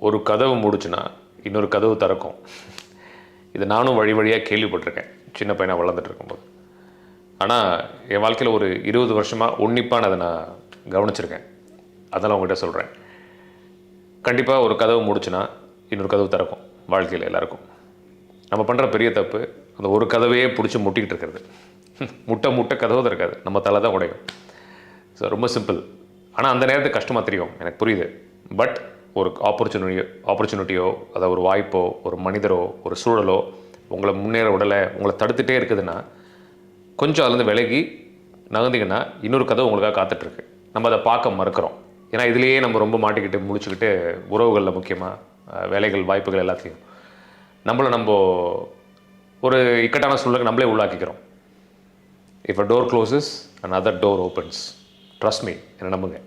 ஒரு கதவு மூடுச்சுன்னா இன்னொரு கதவு திறக்கும். இது நானும் வழி வழியாக கேள்விப்பட்டிருக்கேன் சின்ன பையனாக வளர்ந்துட்டு இருக்கும்போது. ஆனால் என் வாழ்க்கையில் ஒரு 20 வருஷமாக உன்னிப்பான அதை நான் கவனிச்சிருக்கேன். அதெல்லாம் உங்கள்கிட்ட சொல்கிறேன். கண்டிப்பாக ஒரு கதவு மூடுச்சுன்னா இன்னொரு கதவு திறக்கும். வாழ்க்கையில் எல்லாருக்கும் நம்ம பண்ணுற பெரிய தப்பு அந்த ஒரு கதவையே பிடிச்சி முட்டிக்கிட்டு இருக்கிறது. முட்டை கதவு திறக்காது, நம்ம தலை தான் உடையும். ஸோ ரொம்ப சிம்பிள். ஆனால் அந்த நேரத்துக்கு கஷ்டமாக தெரியும், எனக்கு புரியுது. பட் ஒரு ஆப்பர்ச்சுனிட்டியோ அதை ஒரு வாய்ப்போ ஒரு மனிதரோ ஒரு சூழலோ உங்களை முன்னேற விடலை, உங்களை தடுத்துகிட்டே இருக்குதுன்னா கொஞ்சம் அதுலேருந்து விலகி நகர்ந்தீங்கன்னா இன்னொரு கதவு உங்களுக்காக காத்துட்ருக்கு. நம்ம அதை பார்க்க மறுக்கிறோம். ஏன்னா இதுலேயே நம்ம ரொம்ப மாட்டிக்கிட்டு முடிச்சுக்கிட்டு உறவுகளில் முக்கியமாக வேலைகள் வாய்ப்புகள் எல்லாத்தையும் நம்ம ஒரு இக்கட்டான சூழலுக்கு நம்மளே உள்ளாக்கிக்கிறோம். If a door closes another door opens. Trust me, என்ன நம்புங்க.